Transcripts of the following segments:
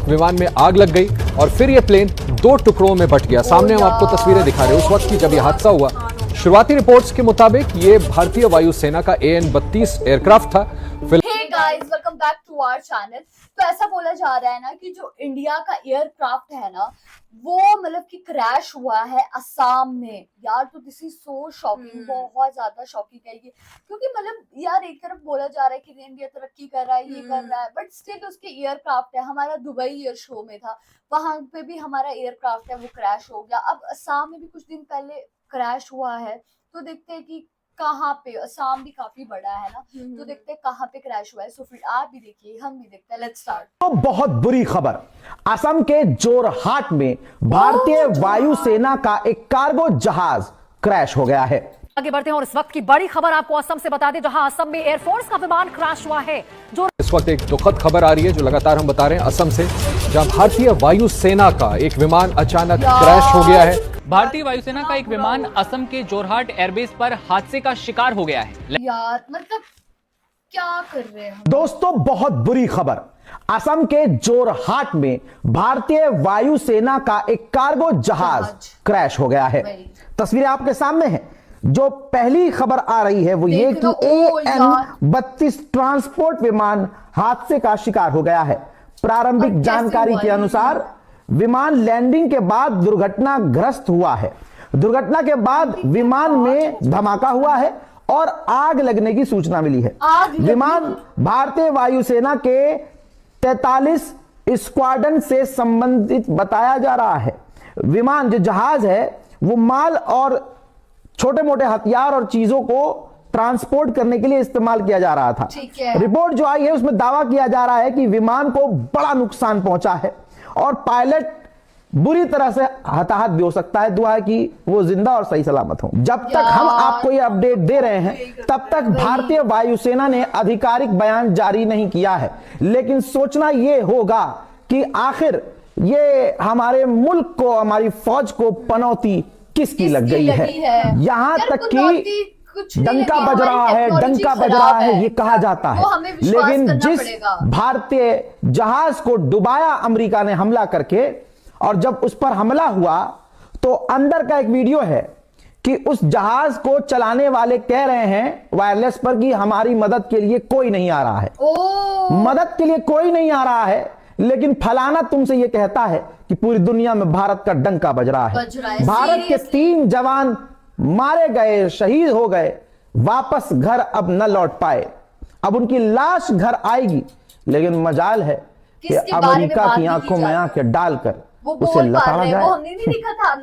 विमान में आग लग गई और फिर ये प्लेन 2 टुकड़ों में बट गया। सामने हम आपको तस्वीरें दिखा रहे हैं उस वक्त की जब यह हादसा हुआ। शुरुआती रिपोर्ट्स के मुताबिक ये भारतीय वायुसेना का AN-32 एयरक्राफ्ट था। Hey guys, welcome back to our channel. तो ऐसा बोला जा रहा है ना कि जो इंडिया का एयरक्राफ्ट है ना, वो मतलब कि क्रैश हुआ है असम में। यार तो दिस इज सो शॉकिंग, बहुत ज्यादा शॉकिंग है ये, क्योंकि मतलब यार एक तरफ बोला जा रहा है कि इंडिया तरक्की कर रहा है, ये कर रहा है, बट स्टिल उसके एयरक्राफ्ट है। हमारा दुबई एयर शो में था, वहां पे भी हमारा एयरक्राफ्ट है वो क्रैश हो गया। अब असम में भी कुछ दिन पहले क्रैश हुआ है, तो देखते हैं कि कहाँ पे। असम भी काफी बड़ा है ना, तो देखते हैं कहाँ पे क्रैश हुआ है। सो फिर आप भी देखिए, हम भी देखते हैं। Let's start. तो बहुत बुरी खबर, असम के जोरहाट में भारतीय वायुसेना का एक कार्गो जहाज क्रैश हो गया है। आगे बढ़ते हैं और इस वक्त की बड़ी खबर आपको असम से बता दें, जहां असम में एयरफोर्स का विमान क्रैश हुआ है। जो इस वक्त एक दुखद खबर आ रही है जो लगातार हम बता रहे हैं असम से, जहां भारतीय वायुसेना का एक विमान अचानक क्रैश हो गया है। भारतीय वायुसेना का एक विमान असम के जोरहाट एयरबेस पर हादसे का शिकार हो गया है। यार मतलब क्या कर रहे हैं हम? दोस्तों बहुत बुरी खबर, असम के जोरहाट में भारतीय वायुसेना का एक कार्गो जहाज क्रैश हो गया है। तस्वीरें आपके सामने हैं। जो पहली खबर आ रही है वो ये कि AN-32 ट्रांसपोर्ट विमान हादसे का शिकार हो गया है। प्रारंभिक जानकारी के अनुसार विमान लैंडिंग के बाद दुर्घटनाग्रस्त हुआ है। दुर्घटना के बाद विमान में धमाका हुआ है और आग लगने की सूचना मिली है। विमान भारतीय वायुसेना के 43 स्क्वाड्रन से संबंधित बताया जा रहा है। विमान जो जहाज है वो माल और छोटे मोटे हथियार और चीजों को ट्रांसपोर्ट करने के लिए इस्तेमाल किया जा रहा था। रिपोर्ट जो आई है उसमें दावा किया जा रहा है कि विमान को बड़ा नुकसान पहुंचा है और पायलट बुरी तरह से हताहत भी हो सकता है। दुआ है कि वो जिंदा और सही सलामत हो। जब तक हम आपको ये अपडेट दे रहे हैं तब तक भारतीय वायुसेना ने आधिकारिक बयान जारी नहीं किया है, लेकिन सोचना ये होगा कि आखिर ये हमारे मुल्क को, हमारी फौज को पनौती किसकी लग गई है। यहां तक कि डंका बज रहा है, डंका बज रहा है ये कहा जाता है, लेकिन जिस भारतीय जहाज को डुबाया अमेरिका ने हमला करके, और जब उस पर हमला हुआ तो अंदर का एक वीडियो है कि उस जहाज को चलाने वाले कह रहे हैं वायरलेस पर कि हमारी मदद के लिए कोई नहीं आ रहा है। मदद के लिए कोई नहीं आ रहा है, लेकिन फलाना तुमसे यह कहता है कि पूरी दुनिया में भारत का डंका बज रहा है। भारत के 3 जवान मारे गए, शहीद हो गए, वापस घर अब न लौट पाए। अब उनकी लाश घर आएगी, लेकिन मजाल है कि अमेरिका की आंखों में आंखें डालकर उसे लताड़ा जाए।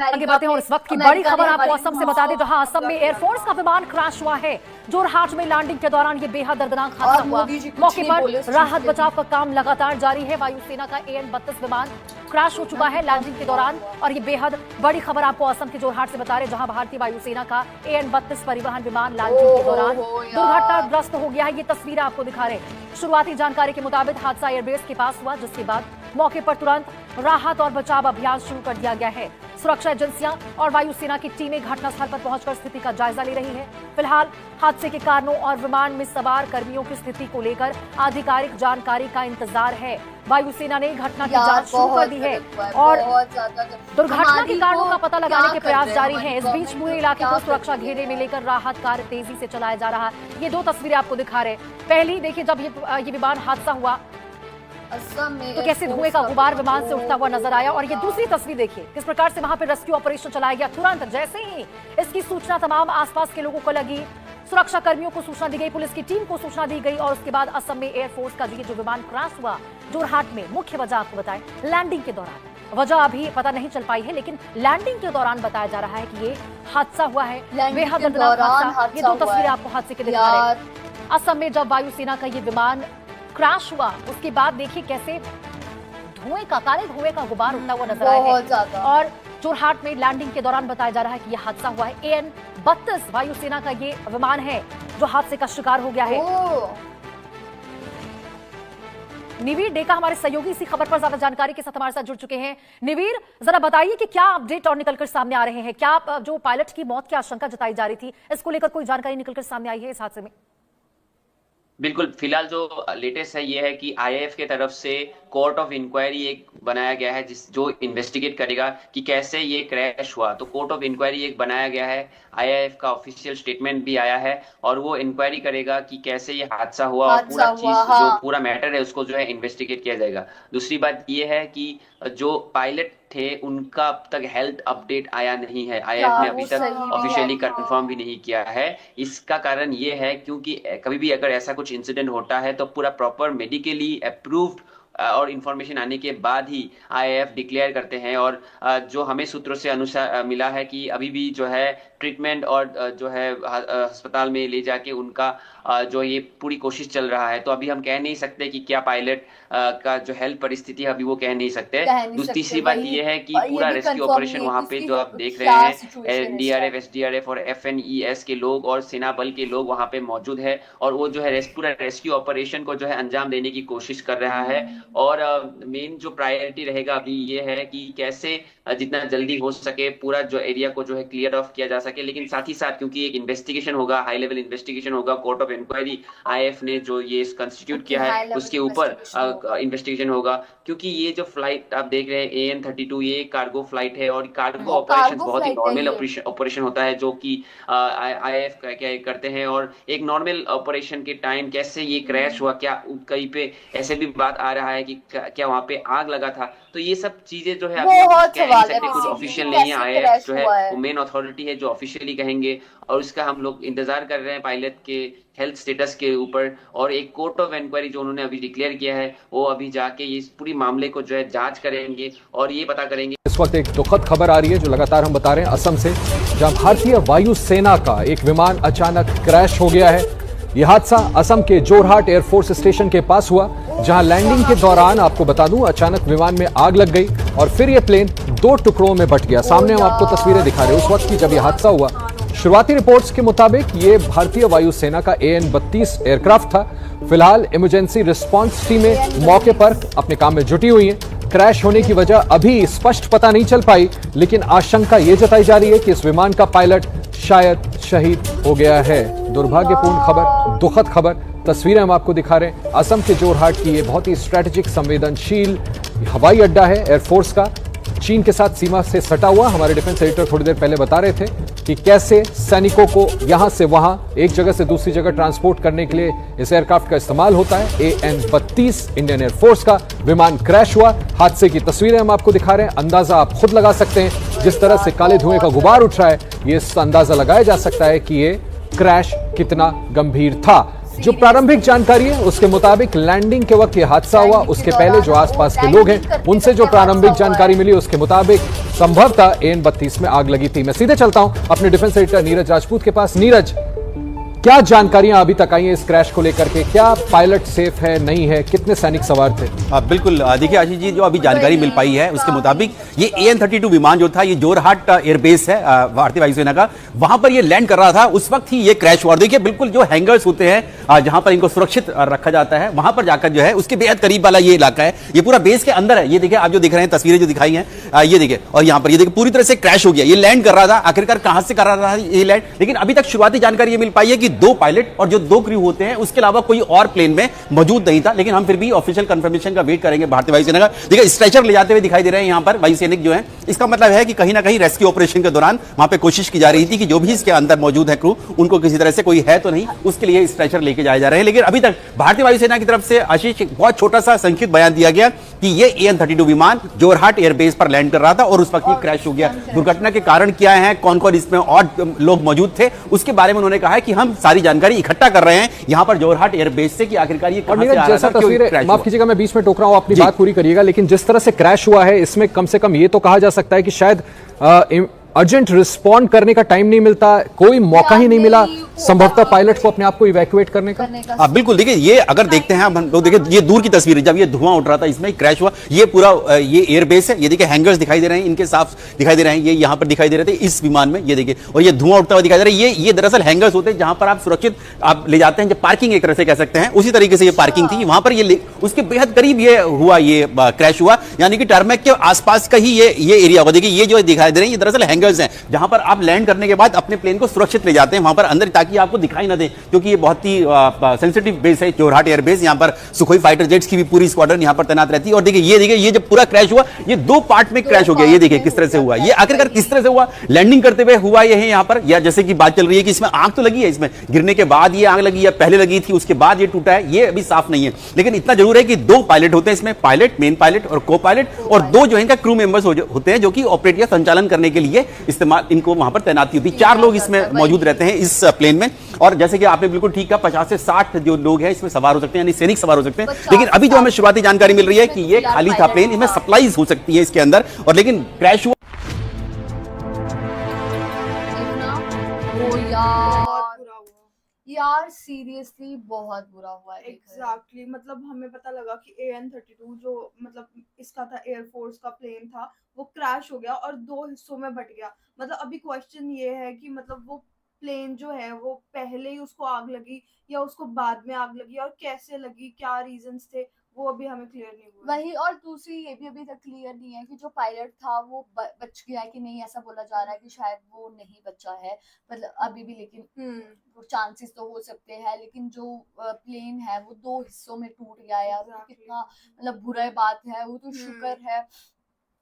आगे बढ़ते हैं और इस वक्त की बड़ी खबर आपको असम से बता दें, जहां असम में एयरफोर्स का विमान क्रैश हुआ है। जोरहाट में लैंडिंग के दौरान ये बेहद दर्दनाक हादसा हुआ। मौके पर राहत बचाव का काम लगातार जारी है। वायुसेना का AN-32 विमान क्रैश हो चुका है लैंडिंग के दौरान, और ये बेहद बड़ी खबर आपको असम के जोरहाट से बता रहे, जहां भारतीय वायुसेना का AN-32 परिवहन विमान लैंडिंग के दौरान दुर्घटनाग्रस्त हो गया है। ये तस्वीरें आपको दिखा रहे। शुरुआती जानकारी के मुताबिक हादसा एयरबेस के पास हुआ, जिसके बाद मौके पर तुरंत राहत और बचाव अभियान शुरू कर दिया गया है। सुरक्षा एजेंसियां और वायुसेना की टीमें घटनास्थल पर पहुंचकर स्थिति का जायजा ले रही है। फिलहाल हादसे के कारणों और विमान में सवार कर्मियों की स्थिति को लेकर आधिकारिक जानकारी का इंतजार है। वायुसेना ने घटना की जांच शुरू कर दी है और दुर्घटना के कारणों का पता लगाने के प्रयास जारी हैं। इस बीच पूरे इलाके को सुरक्षा घेरे में लेकर राहत कार्य तेजी से चलाया जा रहा है। ये 2 तस्वीरें आपको दिखा रहे। पहली देखिए, जब ये विमान हादसा हुआ तो कैसे धुएं का गुबार विमान से उठता हुआ नजर आया, और ये दूसरी तस्वीर देखिए किस प्रकार से वहां पर रेस्क्यू ऑपरेशन चलाया गया। तुरंत जैसे ही इसकी सूचना तमाम आसपास के लोगों को लगी, सुरक्षा कर्मियों को सूचना दी गई, पुलिस की टीम को सूचना दी गई, और उसके बाद असम में एयरफोर्स का जो विमान क्रैश हुआ जोरहाट में, मुख्य वजह आपको बताएं लैंडिंग के दौरान। वजह अभी पता नहीं चल पाई है, लेकिन लैंडिंग के दौरान बताया जा रहा है कि ये हादसा हुआ है, बेहद दर्दनाक हादसा। ये 2 तस्वीरें आपको हादसे के दिखा रहे। असम में जब वायुसेना का ये विमान क्रैश हुआ उसके बाद देखिए कैसे काले धुएं का गुबार उठता हुआ नजर आया है। और जोरहाट में लैंडिंग के दौरान बताया जा रहा है कि यह हादसा हुआ है। AN-32 वायुसेना का ये विमान है जो हादसे का शिकार हो गया है। निवीर डेका हमारे सहयोगी इसी खबर पर ज्यादा जानकारी के साथ हमारे साथ जुड़ चुके हैं। निवीर, जरा बताइए कि क्या अपडेट और निकलकर सामने आ रहे हैं? क्या जो पायलट की मौत की आशंका जताई जा रही थी, इसको लेकर कोई जानकारी निकलकर सामने आई है इस हादसे में? बिल्कुल, फिलहाल जो लेटेस्ट है ये है कि IAF के तरफ से कोर्ट ऑफ इंक्वायरी एक बनाया गया है जो इन्वेस्टिगेट करेगा कि कैसे ये क्रैश हुआ। तो कोर्ट ऑफ इंक्वायरी एक बनाया गया है, आईएएफ का ऑफिशियल स्टेटमेंट भी आया है और वो इंक्वायरी करेगा कि कैसे ये हादसा हुआ और पूरा चीज जो पूरा मैटर है उसको जो है इन्वेस्टिगेट किया जाएगा। दूसरी बात ये है कि जो पायलट थे उनका अब तक हेल्थ अपडेट आया नहीं है, आईएएफ ने अभी तक ऑफिशियली कंफर्म भी नहीं किया है। इसका कारण ये है क्योंकि कभी भी अगर ऐसा कुछ इंसिडेंट होता है तो पूरा प्रॉपर मेडिकली अप्रूव्ड और इंफॉर्मेशन आने के बाद ही आईएएफ डिक्लेयर करते हैं। और जो हमें सूत्रों से अनुसार मिला है कि अभी भी जो है ट्रीटमेंट और जो है अस्पताल में ले जाके उनका जो ये पूरी कोशिश चल रहा है। तो अभी हम कह नहीं सकते कि क्या पायलट का जो हेल्थ परिस्थिति है अभी वो कह नहीं सकते। तीसरी बात ये है कि पूरा रेस्क्यू ऑपरेशन वहाँ पे जो आप देख रहे हैं एनडीआरएफ, एसडीआरएफ और एफएनईएस के लोग और सेना बल के लोग वहाँ पे मौजूद है और वो जो है पूरा रेस्क्यू ऑपरेशन को जो है अंजाम देने की कोशिश कर रहा है। और मेन जो प्रायोरिटी रहेगा अभी ये है कि कैसे जितना जल्दी हो सके पूरा जो एरिया को जो है क्लियर ऑफ किया जा सके। लेकिन साथ ही साथ क्योंकि एक इन्वेस्टिगेशन होगा, हाई लेवल इन्वेस्टिगेशन होगा, कोर्ट ऑफ इंक्वायरी आईएएफ ने जो ये कंस्टिट्यूट किया है उसके ऊपर इन्वेस्टिगेशन होगा। क्योंकि ये जो फ्लाइट आप देख रहे हैं AN-32 ये कार्गो फ्लाइट है और कार्गो ऑपरेशन बहुत ही नॉर्मल ऑपरेशन होता है जो कि आईएएफ करते हैं। और एक नॉर्मल ऑपरेशन के टाइम कैसे ये क्रैश हुआ, क्या कहीं पे ऐसे भी बात आ रहा है कि क्या वहाँ पे आग लगा था, तो ये सब चीजें जो है कुछ ऑफिशियल नहीं है। आईएएफ जो है वो मेन अथॉरिटी है जो ऑफिशियली कहेंगे और उसका हम लोग इंतजार कर रहे हैं पायलट के हेल्थ स्टेटस के ऊपर। और एक कोर्ट ऑफ इंक्वायरी जो उन्होंने अभी डिक्लेयर किया है वो अभी जाके इस पूरी मामले को जो है जांच करेंगे और ये पता करेंगे। इस वक्त एक दुखद खबर आ रही है जो लगातार हम बता रहे हैं असम से, जहां भारतीय वायुसेना का एक विमान अचानक क्रैश हो गया है। यह हादसा असम के जोरहाट एयरफोर्स स्टेशन के पास हुआ, जहां लैंडिंग के दौरान आपको बता दूं अचानक विमान में आग लग गई और फिर यह प्लेन 2 टुकड़ों में बट गया। सामने हम आपको तस्वीरें दिखा रहे हैं उस वक्त की जब यह हादसा हुआ। शुरुआती रिपोर्ट्स के मुताबिक ये भारतीय वायुसेना का AN-32 एयरक्राफ्ट था। फिलहाल इमरजेंसी रिस्पांस टीमें मौके पर अपने काम में जुटी हुई हैं। क्रैश होने की वजह अभी स्पष्ट पता नहीं चल पाई, लेकिन आशंका यह जताई जा रही है कि इस विमान का पायलट शायद शहीद हो गया है। दुर्भाग्यपूर्ण खबर, दुखद खबर। तस्वीरें हम आपको दिखा रहे हैं असम के जोरहाट की। ये बहुत ही स्ट्रेटेजिक संवेदनशील हवाई अड्डा है एयरफोर्स का, चीन के साथ सीमा से सटा हुआ। हमारे डिफेंस एडिटर थोड़ी देर पहले बता रहे थे कि कैसे सैनिकों को यहां से वहां एक जगह से दूसरी जगह ट्रांसपोर्ट करने के लिए इस एयरक्राफ्ट का इस्तेमाल होता है। AN-32 इंडियन एयरफोर्स का विमान क्रैश हुआ। हादसे की तस्वीरें हम आपको दिखा रहे हैं। अंदाजा आप खुद लगा सकते हैं, जिस तरह से काले धुएं का गुबार उठ रहा है, ये अंदाजा लगाया जा सकता है कि ये क्रैश कितना गंभीर था। जो प्रारंभिक जानकारी है उसके मुताबिक लैंडिंग के वक्त यह हादसा हुआ। उसके पहले जो आसपास के लोग हैं उनसे जो प्रारंभिक जानकारी मिली उसके मुताबिक संभवतः AN-32 में आग लगी थी। मैं सीधे चलता हूं अपने डिफेंस एडिटर नीरज राजपूत के पास। नीरज, क्या जानकारियां अभी तक आई हैं इस क्रैश को लेकर के? क्या पायलट सेफ है, नहीं है? कितने सैनिक सवार थे? बिल्कुल, देखिए आशीष जी, जो अभी जानकारी मिल पाई है उसके मुताबिक ये AN-32 विमान जो था ये जोरहाट एयरबेस है भारतीय वायुसेना का, वहां पर ये लैंड कर रहा था। उस वक्त ही ये क्रैश हुआ। देखिए बिल्कुल जो हैंगर्स होते हैं जहां पर इनको सुरक्षित रखा जाता है वहां पर जाकर जो है उसके बेहद करीब वाला ये इलाका है। ये पूरा बेस के अंदर है। ये देखिए आप जो दिख रहे हैं तस्वीरें जो दिखाई हैं, ये देखिए, और यहाँ पर ये देखिए पूरी तरह से क्रैश हो गया। ये लैंड कर रहा था, आखिरकार कहां से कर रहा था ये लैंड, लेकिन अभी तक शुरुआती जानकारी ये मिल पाई है कि 2 पायलट और जो 2 क्रू होते हैं उसके अलावा कोई और प्लेन में मौजूद नहीं था। लेकिन हम फिर भी ऑफिशियल कंफर्मेशन का वेट करेंगे भारतीय वायुसेना का। देखिए स्ट्रेचर ले जाते हुए दिखाई दे रहे हैं यहां पर वायुसैनिक जो है। इसका मतलब है कि कहीं ना कहीं रेस्क्यू ऑपरेशन के दौरान वहां पे कोशिश की जा रही थी कि जो भी इसके अंदर मौजूद है क्रू उनको किसी तरह से कोई है तो नहीं, उसके लिए स्ट्रेचर लेके जाए जा रहे हैं। लेकिन अभी तक भारतीय वायुसेना की तरफ से आशीष बहुत छोटा सा संक्षिप्त बयान दिया गया कि ये AN-32 विमान जोरहाट एयरबेस पर लैंड कर रहा था और उस वक्त ये क्रैश हो गया। दुर्घटना के कारण क्या है, कौन कौन इसमें और लोग मौजूद थे, उसके बारे में उन्होंने कहा है कि हम सारी जानकारी इकट्ठा कर रहे हैं यहां पर जोरहाट एयरबेस से कि आखिरकार ये कहां से आ रहा था, क्यों क्रैश हुआ। माफ कीजिएगा मैं बीच में टोक रहा हूं, अपनी बात पूरी करिएगा। लेकिन जिस तरह से क्रैश हुआ है इसमें कम से कम ये तो कहा जा सकता है कि शायद अर्जेंट रिस्पॉन्ड करने का टाइम नहीं मिलता, कोई मौका ही नहीं मिला संभवतः पायलट को अपने आप को इवैक्यूएट करने का। बिल्कुल, देखिए ये अगर देखते हैं हम लोग, देखिए ये दूर की तस्वीर है जब ये धुआं उठ रहा था इसमें क्रैश हुआ। ये पूरा ये एयरबेस है। ये देखिए हैंगर्स दिखाई दे रहे हैं, इनके साफ दिखाई दे रहे हैं। ये यहाँ पर दिखाई दे रहे थे इस विमान में, ये देखिए, और ये धुआं उठता हुआ दिखाई दे रहा है। ये दरअसल हैंगर्स होते हैं जहां पर आप सुरक्षित आप ले जाते हैं, जो पार्किंग एक तरह से कह सकते हैं। उसी तरीके से ये पार्किंग थी, वहां पर ये उसके बेहद करीब ये हुआ, ये क्रैश हुआ। यानी कि टारमैक के आसपास का ही ये एरिया होगा। देखिए ये जो दिखाई दे रहे हैं ये दरअसल हैंगर्स हैं जहां पर आप लैंड करने के बाद अपने प्लेन को सुरक्षित ले जाते हैं वहां पर अंदर, ताकि आपको दिखाई ना दे, क्योंकि ये बहुत ही सेंसिटिव बेस है जोरहाट एयरबेस। यहाँ पर सुखोई फाइटर जेट्स की भी पूरी स्क्वाड्रन यहाँ पर तैनात रहती है। और देखिए ये जब पूरा क्रैश हुआ, ये 2 पार्ट में क्रैश हो गया। ये देखिए किस तरह से हुआ, ये आखिरकार किस तरह से हुआ, लैंडिंग करते हुए हुआ ये है यहाँ पर, या जैसे कि बात चल रही है कि इसमें आग तो लगी है, इसमें गिरने के बाद ये आग लगी या पहले लगी थी उसके बाद ये टूटा है, ये अभी साफ नहीं है। लेकिन इतना जरूर है कि 2 पायलट होते हैं इसमें, पायलट, मेन पायलट और को पायलट, और 2 जो इनका क्रू मेंबर्स होते हैं जो कि ऑपरेट या संचालन करने के लिए इस्तेमाल, इनको वहां पर तैनाती होती है। 4 लोग इसमें मौजूद रहते हैं इस प्लेन में। और जैसे कि आपने बिल्कुल ठीक कहा, 50 से 60 जो लोग हैं इसमें सवार हो सकते हैं, यानी सैनिक सवार हो सकते हैं। लेकिन अभी जो हमें शुरुआती जानकारी मिल रही है कि ये खाली था प्लेन, इसमें सप्लाईज हो सकती है इसके अंदर, और लेकिन क्रैश हुआ। ओ यार सीरियसली बहुत बुरा हुआ है। एग्जैक्टली मतलब हमें पता लगा कि AN-32 जो मतलब इसका था, एयरफोर्स का प्लेन था, वो क्रैश हो गया और 2 हिस्सों में बट गया। मतलब अभी क्वेश्चन ये है कि मतलब वो प्लेन जो है वो पहले ही उसको आग लगी या उसको बाद में आग लगी, और कैसे लगी, क्या रीजंस थे, वो अभी हमें क्लियर नहीं हुआ। वही, और दूसरी ये भी अभी तक क्लियर नहीं है कि जो पायलट था वो बच गया है कि नहीं। ऐसा बोला जा रहा है कि शायद वो नहीं बचा है, मतलब अभी भी, लेकिन चांसेस तो हो सकते हैं। लेकिन जो प्लेन है वो 2 हिस्सों में टूट गया है यार, तो कितना मतलब बुरा बात है। वो तो शुक्र है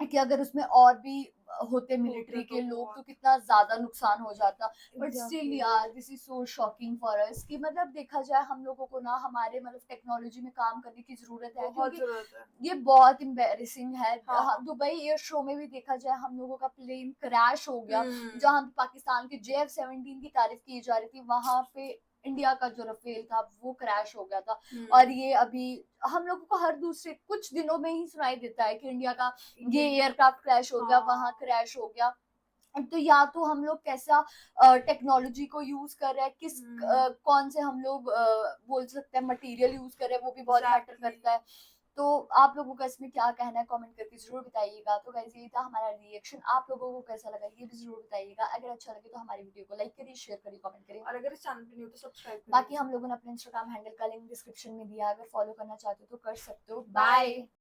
कि अगर उसमें और भी होते मिलिट्री के लोग तो कितना ज्यादा नुकसान हो जाता। बट स्टिल यार this is so shocking for us कि मतलब देखा जाए हम लोगों को ना हमारे मतलब टेक्नोलॉजी में काम करने की जरूरत है, क्योंकि ये बहुत एम्बैरेसिंग है। दुबई एयर शो में भी देखा जाए हम लोगों का प्लेन क्रैश हो गया, जहां पाकिस्तान के JF-17 की तारीफ की जा रही थी, वहां पे इंडिया का जो रफेल था वो क्रैश हो गया था। और ये अभी हम लोगों को हर दूसरे कुछ दिनों में ही सुनाई देता है कि इंडिया का ये एयरक्राफ्ट क्रैश हो गया, वहां क्रैश हो गया। तो या तो हम लोग कैसा टेक्नोलॉजी को यूज कर रहे हैं, किस कौन से हम लोग बोल सकते हैं मटेरियल यूज कर रहे हैं, वो भी बहुत मैटर करता है। तो आप लोगों का इसमें क्या कहना है कमेंट करके जरूर बताइएगा। तो गाइस ये था हमारा रिएक्शन, आप लोगों को कैसा लगा ये भी जरूर बताइएगा। अगर अच्छा लगे तो हमारी वीडियो को लाइक करिए, शेयर करिए, कमेंट करिए, और अगर इस चैनल पे न्यू तो सब्सक्राइब करिए। बाकी हम लोगों ने अपने इंस्टाग्राम हैंडल का लिंक डिस्क्रिप्शन में दिया, अगर फॉलो करना चाहते हो तो कर सकते हो। बाय।